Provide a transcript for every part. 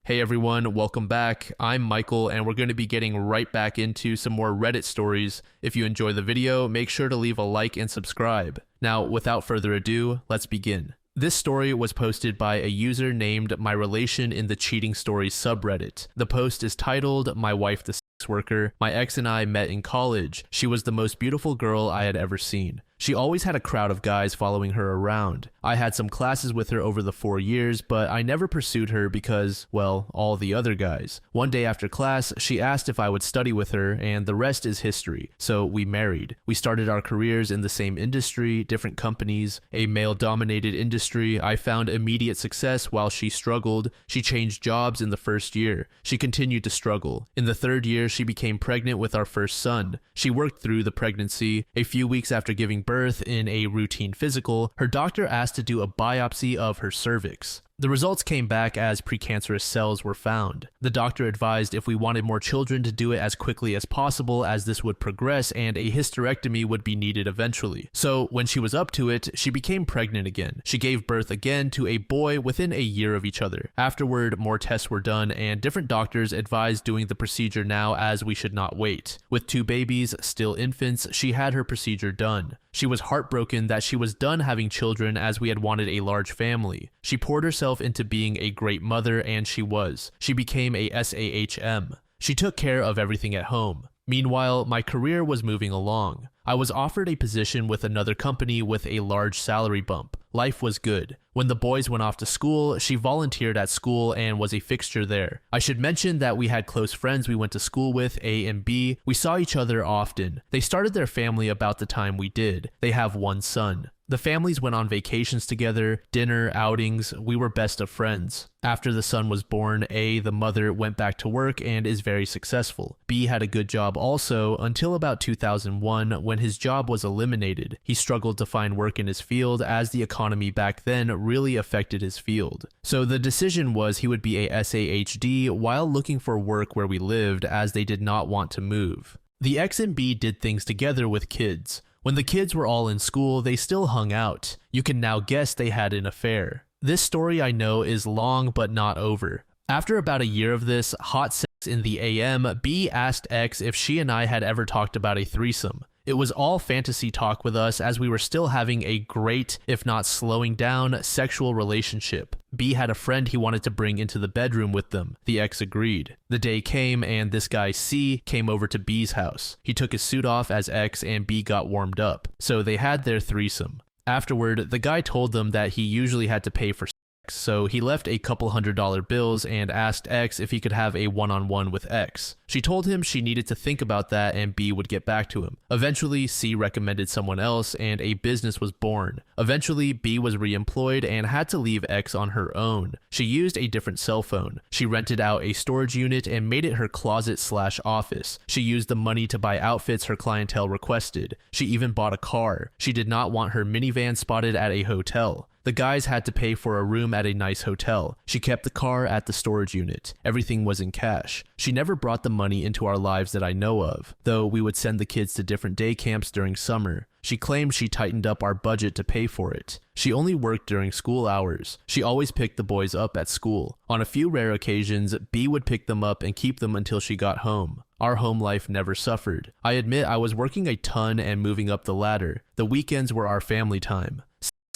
Hey everyone, welcome back. I'm Michael and we're going to be getting right back into some more Reddit stories. If you enjoy the video, make sure to leave a like and subscribe. Now, without further ado, let's begin. This story was posted by a user named My Relation in the Cheating Stories subreddit. The post is titled, "My wife the sex worker. My ex and I met in college. She was the most beautiful girl I had ever seen. She always had a crowd of guys following her around. I had some classes with her over the 4 years, but I never pursued her because, well, all the other guys. One day after class, she asked if I would study with her, and the rest is history. So we married. We started our careers in the same industry, different companies, a male-dominated industry. I found immediate success while she struggled. She changed jobs in the first year. She continued to struggle. In the third year, she became pregnant with our first son. She worked through the pregnancy. A few weeks after giving birth in a routine physical, her doctor asked to do a biopsy of her cervix. The results came back as precancerous cells were found. The doctor advised if we wanted more children to do it as quickly as possible as this would progress and a hysterectomy would be needed eventually. So when she was up to it, she became pregnant again. She gave birth again to a boy within a year of each other. Afterward, more tests were done and different doctors advised doing the procedure now as we should not wait. With 2 babies, still infants, she had her procedure done. She was heartbroken that she was done having children as we had wanted a large family. She poured herself into being a great mother, and she was. She became a SAHM. She took care of everything at home. Meanwhile, my career was moving along. I was offered a position with another company with a large salary bump. Life was good. When the boys went off to school, she volunteered at school and was a fixture there. I should mention that we had close friends we went to school with, A and B. We saw each other often. They started their family about the time we did. They have 1 son. The families went on vacations together, dinner, outings. We were best of friends. After the son was born, A, the mother, went back to work and is very successful. B had a good job also until about 2001 when his job was eliminated. He struggled to find work in his field as the economy back then really affected his field. So the decision was he would be a SAHD while looking for work where we lived as they did not want to move. The X and B did things together with kids. When the kids were all in school, they still hung out. You can now guess they had an affair. This story I know is long but not over. After about a year of this hot sex in the AM, B asked X if she and I had ever talked about a threesome. It was all fantasy talk with us as we were still having a great, if not slowing down, sexual relationship. B had a friend he wanted to bring into the bedroom with them. The ex agreed. The day came and this guy C came over to B's house. He took his suit off as X and B got warmed up. So they had their threesome. Afterward, the guy told them that he usually had to pay for so he left a couple $100 bills and asked X if he could have a one-on-one with X. She told him she needed to think about that and B would get back to him. Eventually, C recommended someone else and a business was born. Eventually, B was re-employed and had to leave X on her own. She used a different cell phone. She rented out a storage unit and made it her closet/office. She used the money to buy outfits her clientele requested. She even bought a car. She did not want her minivan spotted at a hotel. The guys had to pay for a room at a nice hotel. She kept the car at the storage unit. Everything was in cash. She never brought the money into our lives that I know of, though we would send the kids to different day camps during summer. She claimed she tightened up our budget to pay for it. She only worked during school hours. She always picked the boys up at school. On a few rare occasions, B would pick them up and keep them until she got home. Our home life never suffered. I admit I was working a ton and moving up the ladder. The weekends were our family time.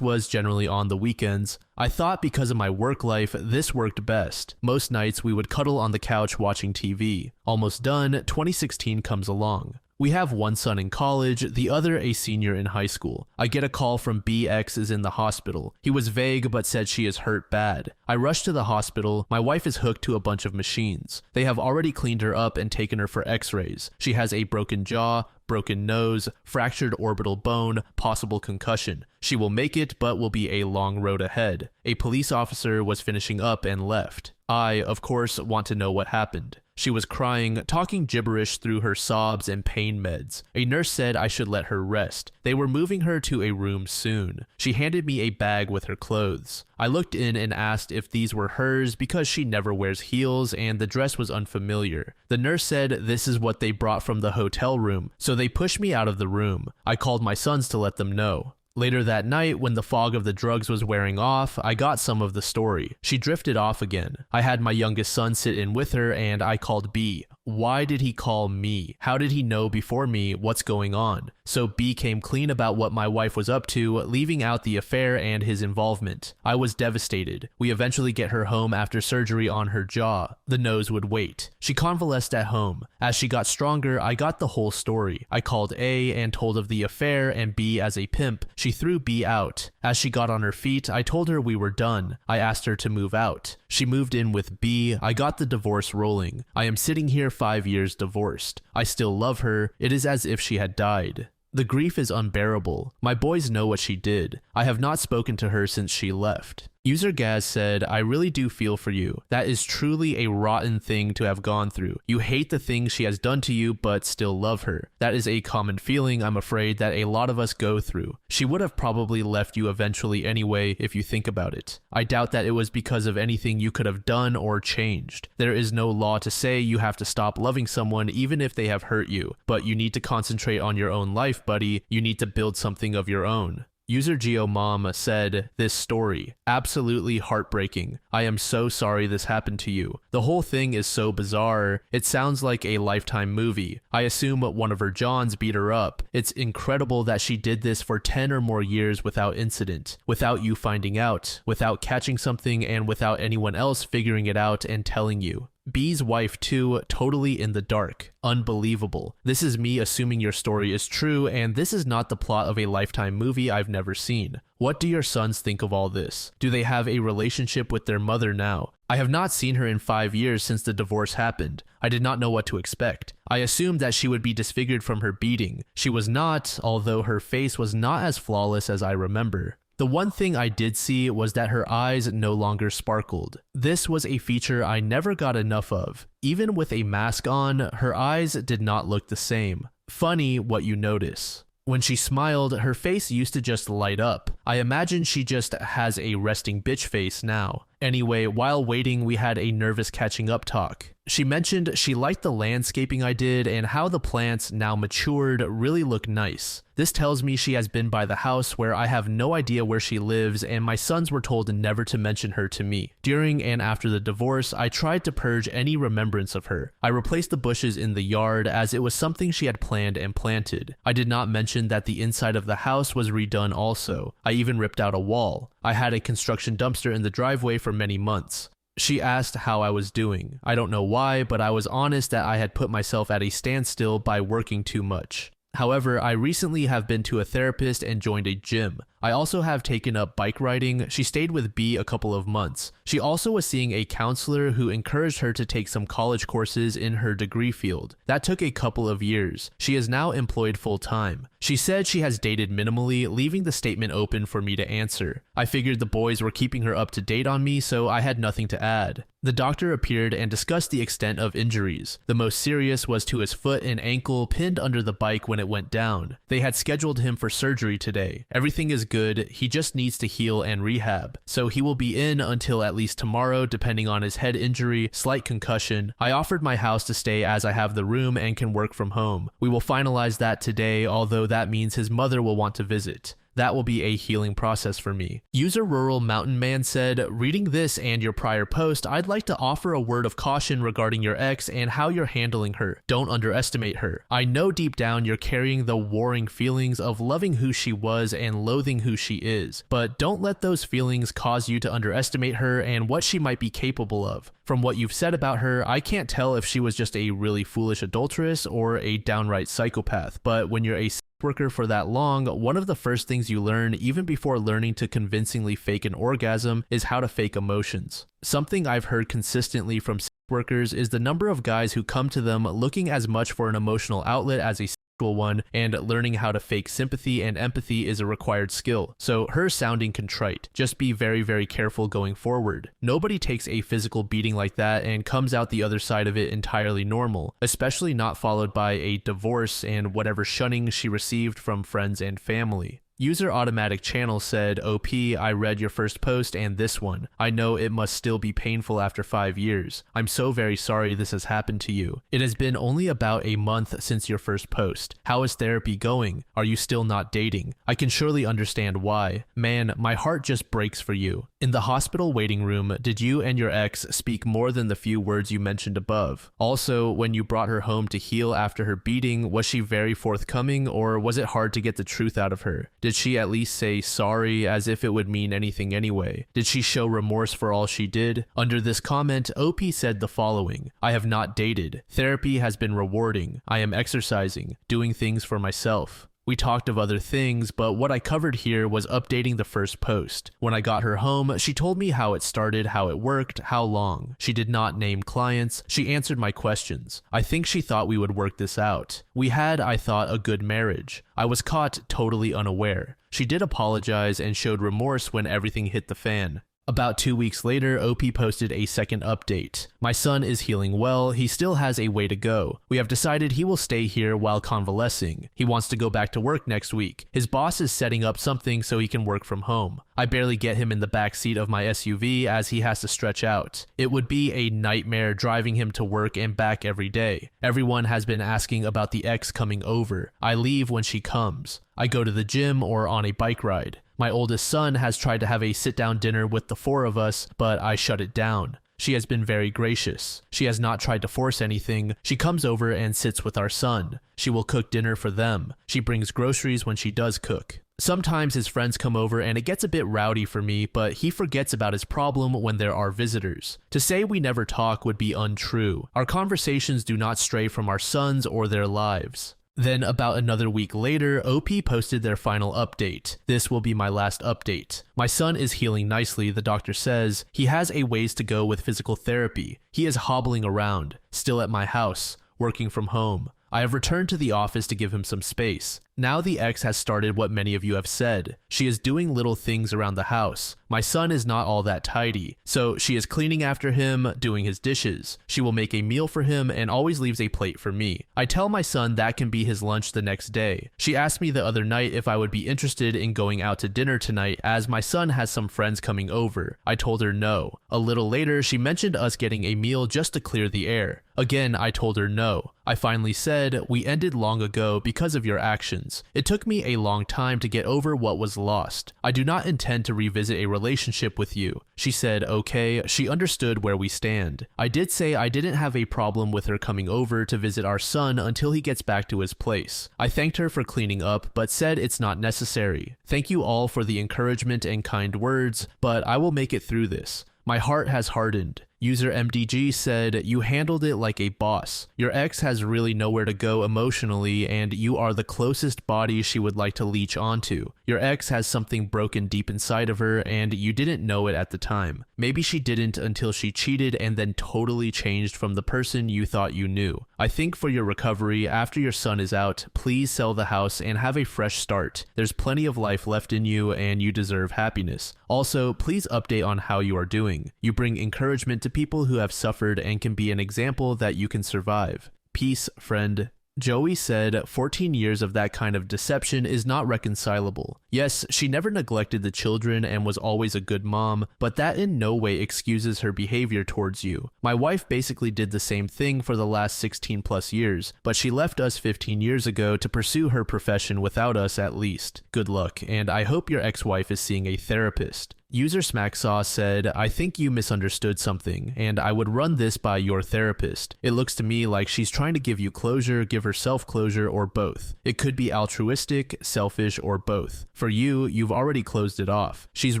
Was generally on the weekends. I thought because of my work life, this worked best. Most nights we would cuddle on the couch watching TV. Almost done, 2016 comes along. We have 1 son in college, the other a senior in high school. I get a call from BX is in the hospital. He was vague but said she is hurt bad. I rush to the hospital. My wife is hooked to a bunch of machines. They have already cleaned her up and taken her for x-rays. She has a broken jaw, broken nose, fractured orbital bone, possible concussion. She will make it, but will be a long road ahead. A police officer was finishing up and left. I, of course, want to know what happened. She was crying, talking gibberish through her sobs and pain meds. A nurse said I should let her rest. They were moving her to a room soon. She handed me a bag with her clothes. I looked in and asked if these were hers because she never wears heels and the dress was unfamiliar. The nurse said this is what they brought from the hotel room, so they pushed me out of the room. I called my sons to let them know. Later that night, when the fog of the drugs was wearing off, I got some of the story. She drifted off again. I had my youngest son sit in with her and I called B. Why did he call me? How did he know before me what's going on? So B came clean about what my wife was up to, leaving out the affair and his involvement. I was devastated. We eventually get her home after surgery on her jaw. The nose would wait. She convalesced at home. As she got stronger, I got the whole story. I called A and told of the affair and B as a pimp. She threw B out. As she got on her feet, I told her we were done. I asked her to move out. She moved in with B. I got the divorce rolling. I am sitting here 5 years divorced. I still love her. It is as if she had died. The grief is unbearable. My boys know what she did. I have not spoken to her since she left. User Gaz said, I really do feel for you. That is truly a rotten thing to have gone through. You hate the things she has done to you, but still love her. That is a common feeling, I'm afraid, that a lot of us go through. She would have probably left you eventually anyway, if you think about it. I doubt that it was because of anything you could have done or changed. There is no law to say you have to stop loving someone even if they have hurt you, but you need to concentrate on your own life, buddy. You need to build something of your own. User GeoMom said, this story, absolutely heartbreaking. I am so sorry this happened to you. The whole thing is so bizarre. It sounds like a Lifetime movie. I assume one of her Johns beat her up. It's incredible that she did this for 10 or more years without incident, without you finding out, without catching something, and without anyone else figuring it out and telling you. B's wife too, totally in the dark. Unbelievable. This is me assuming your story is true, and this is not the plot of a Lifetime movie I've never seen. What do your sons think of all this? Do they have a relationship with their mother now? I have not seen her in 5 years since the divorce happened. I did not know what to expect. I assumed that she would be disfigured from her beating. She was not, although her face was not as flawless as I remember. The one thing I did see was that her eyes no longer sparkled. This was a feature I never got enough of. Even with a mask on, her eyes did not look the same. Funny what you notice. When she smiled, her face used to just light up. I imagine she just has a resting bitch face now. Anyway, while waiting, we had a nervous catching up talk. She mentioned she liked the landscaping I did and how the plants, now matured, really look nice. This tells me she has been by the house where I have no idea where she lives, and my sons were told never to mention her to me. During and after the divorce, I tried to purge any remembrance of her. I replaced the bushes in the yard as it was something she had planned and planted. I did not mention that the inside of the house was redone also. I even ripped out a wall. I had a construction dumpster in the driveway for many months. She asked how I was doing. I don't know why, but I was honest that I had put myself at a standstill by working too much. However, I recently have been to a therapist and joined a gym. I also have taken up bike riding. She stayed with B a couple of months. She also was seeing a counselor who encouraged her to take some college courses in her degree field. That took a couple of years. She is now employed full-time. She said she has dated minimally, leaving the statement open for me to answer. I figured the boys were keeping her up to date on me, so I had nothing to add. The doctor appeared and discussed the extent of injuries. The most serious was to his foot and ankle pinned under the bike when it went down. They had scheduled him for surgery today. Everything is good, he just needs to heal and rehab. So he will be in until at least tomorrow depending on his head injury, slight concussion. I offered my house to stay as I have the room and can work from home. We will finalize that today, although that means his mother will want to visit. That will be a healing process for me. User Rural Mountain Man said, reading this and your prior post, I'd like to offer a word of caution regarding your ex and how you're handling her. Don't underestimate her. I know deep down you're carrying the warring feelings of loving who she was and loathing who she is, but don't let those feelings cause you to underestimate her and what she might be capable of. From what you've said about her, I can't tell if she was just a really foolish adulteress or a downright psychopath, but when you're a worker for that long, one of the first things you learn, even before learning to convincingly fake an orgasm, is how to fake emotions. Something I've heard consistently from workers is the number of guys who come to them looking as much for an emotional outlet as a sexual one, and learning how to fake sympathy and empathy is a required skill. So her sounding contrite. Just be very, very careful going forward. Nobody takes a physical beating like that and comes out the other side of it entirely normal, especially not followed by a divorce and whatever shunning she received from friends and family. User Automatic Channel said, OP, I read your first post and this one. I know it must still be painful after 5 years. I'm so very sorry this has happened to you. It has been only about a month since your first post. How is therapy going? Are you still not dating? I can surely understand why. Man, my heart just breaks for you. In the hospital waiting room, did you and your ex speak more than the few words you mentioned above? Also, when you brought her home to heal after her beating, was she very forthcoming, or was it hard to get the truth out of her? Did she at least say sorry, as if it would mean anything anyway? Did she show remorse for all she did? Under this comment, OP said the following: I have not dated. Therapy has been rewarding. I am exercising, doing things for myself. We talked of other things, but what I covered here was updating the first post. When I got her home, she told me how it started, how it worked, how long. She did not name clients. She answered my questions. I think she thought we would work this out. We had, I thought, a good marriage. I was caught totally unaware. She did apologize and showed remorse when everything hit the fan. About 2 weeks later, OP posted a second update. My son is healing well. He still has a way to go. We have decided he will stay here while convalescing. He wants to go back to work next week. His boss is setting up something so he can work from home. I barely get him in the back seat of my SUV as he has to stretch out. It would be a nightmare driving him to work and back every day. Everyone has been asking about the ex coming over. I leave when she comes. I go to the gym or on a bike ride. My oldest son has tried to have a sit-down dinner with the 4 of us, but I shut it down. She has been very gracious. She has not tried to force anything. She comes over and sits with our son. She will cook dinner for them. She brings groceries when she does cook. Sometimes his friends come over and it gets a bit rowdy for me, but he forgets about his problem when there are visitors. To say we never talk would be untrue. Our conversations do not stray from our sons or their lives. Then about another week later, OP posted their final update. This will be my last update. My son is healing nicely, the doctor says. He has a ways to go with physical therapy. He is hobbling around, still at my house, working from home. I have returned to the office to give him some space. Now the ex has started what many of you have said. She is doing little things around the house. My son is not all that tidy, so she is cleaning after him, doing his dishes. She will make a meal for him and always leaves a plate for me. I tell my son that can be his lunch the next day. She asked me the other night if I would be interested in going out to dinner tonight as my son has some friends coming over. I told her no. A little later, she mentioned us getting a meal just to clear the air. Again, I told her no. I finally said, we ended long ago because of your actions. It took me a long time to get over what was lost. I do not intend to revisit a relationship with you. She said, okay. She understood where we stand. I did say I didn't have a problem with her coming over to visit our son until he gets back to his place. I thanked her for cleaning up, but said it's not necessary. Thank you all for the encouragement and kind words, but I will make it through this. My heart has hardened. User MDG said, you handled it like a boss. Your ex has really nowhere to go emotionally, and you are the closest body she would like to leech onto. Your ex has something broken deep inside of her, and you didn't know it at the time. Maybe she didn't until she cheated and then totally changed from the person you thought you knew. I think for your recovery, after your son is out, please sell the house and have a fresh start. There's plenty of life left in you, and you deserve happiness. Also, please update on how you are doing. You bring encouragement to people who have suffered and can be an example that you can survive. Peace, friend. Joey said, 14 years of that kind of deception is not reconcilable. Yes, she never neglected the children and was always a good mom, but that in no way excuses her behavior towards you. My wife basically did the same thing for the last 16 plus years, but she left us 15 years ago to pursue her profession without us at least. Good luck, and I hope your ex-wife is seeing a therapist. User Smacksaw said, I think you misunderstood something, and I would run this by your therapist. It looks to me like she's trying to give you closure, give herself closure, or both. It could be altruistic, selfish, or both. For you, you've already closed it off. She's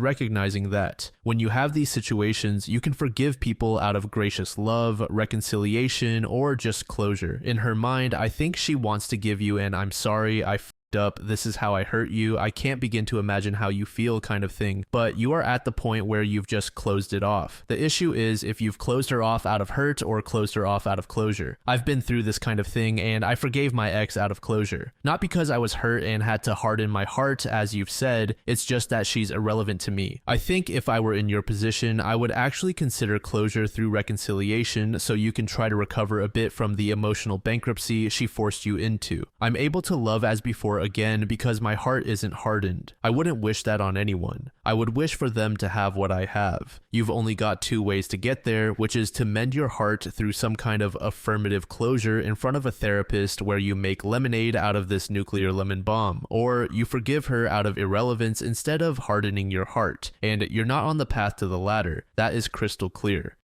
recognizing that. When you have these situations, you can forgive people out of gracious love, reconciliation, or just closure. In her mind, I think she wants to give you an I'm sorry, I up, this is how I hurt you, I can't begin to imagine how you feel kind of thing, but you are at the point where you've just closed it off. The issue is if you've closed her off out of hurt or closed her off out of closure. I've been through this kind of thing and I forgave my ex out of closure. Not because I was hurt and had to harden my heart as you've said, it's just that she's irrelevant to me. I think if I were in your position, I would actually consider closure through reconciliation so you can try to recover a bit from the emotional bankruptcy she forced you into. I'm able to love as before again because my heart isn't hardened. I wouldn't wish that on anyone. I would wish for them to have what I have. You've only got two ways to get there, which is to mend your heart through some kind of affirmative closure in front of a therapist where you make lemonade out of this nuclear lemon bomb, or you forgive her out of irrelevance instead of hardening your heart, and you're not on the path to the latter. That is crystal clear.